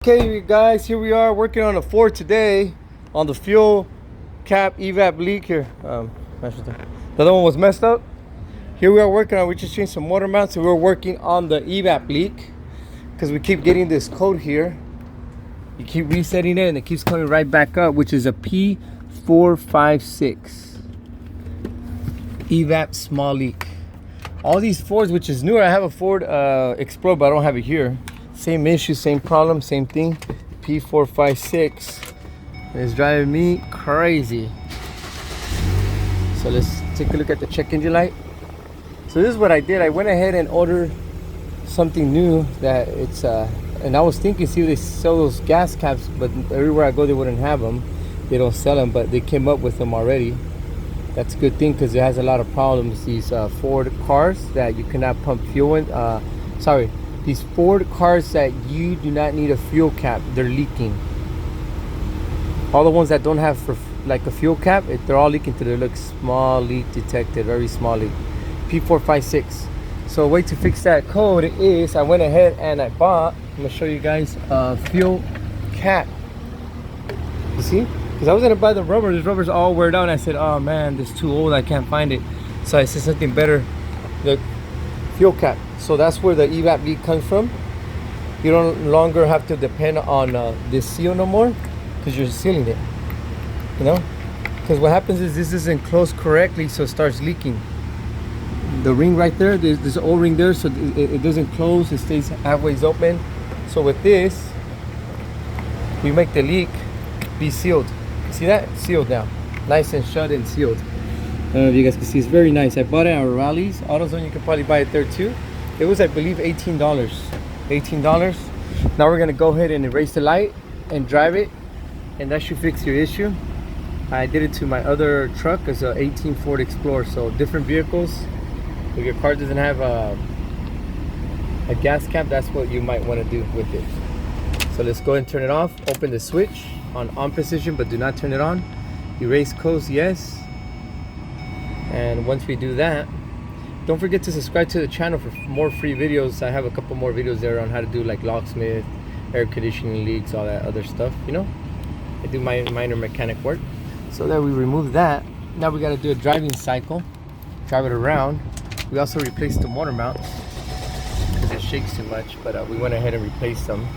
Okay, you guys, here we are working on a Ford today on the fuel cap evap leak here. The other one was messed up. Here we are working on, we just changed some motor mounts, and we're working on the evap leak because we keep getting this code here. You keep resetting it and it keeps coming right back up, which is a p0456 evap small leak. All these Fords, which is newer, I have a Ford Explorer, but I don't have it here. Same issue, same problem, same thing. P0456 is driving me crazy. So let's take a look at the check engine light. So this is what I did. I went ahead and ordered something new that it's and I was thinking, see if they sell those gas caps, but everywhere I go they wouldn't have them. They don't sell them, but they came up with them already. That's a good thing because it has a lot of problems. These Ford cars that you cannot pump fuel in. These Ford cars that you do not need a fuel cap, they're leaking. All the ones that don't have like a fuel cap, they're all leaking through. They look small leak detected, very small leak. P0456. So a way to fix that code is I went ahead and I bought, I'm gonna show you guys a fuel cap. You see? Because I was gonna buy the rubber. This rubber's all wear down. I said, oh man, this is too old, I can't find it. So I said something better, the fuel cap. So that's where the evap leak comes from. You don't longer have to depend on this seal no more because you're sealing it, you know. Because what happens is this isn't closed correctly, so it starts leaking. The ring right there, there's an O-ring there, so it doesn't close, it stays halfway open. So with this, we make the leak be sealed. See that? Sealed now, nice and shut and sealed. I don't know if you guys can see, it's very nice. I bought it at Rally's AutoZone. You can probably buy it there too. It was, I believe, $18. Now we're gonna go ahead and erase the light and drive it, and that should fix your issue. I did it to my other truck. It's a 18 Ford Explorer. So different vehicles, if your car doesn't have a gas cap, that's what you might want to do with it. So let's go ahead and turn it off. Open the switch on position, but do not turn it on. Erase codes, yes. And once we do that, don't forget to subscribe to the channel for more free videos. I have a couple more videos there on how to do like locksmith, air conditioning leaks, all that other stuff, you know. I do my minor mechanic work. So that we remove that, now we got to do a driving cycle, drive it around. We also replaced the motor mount because it shakes too much, but we went ahead and replaced them.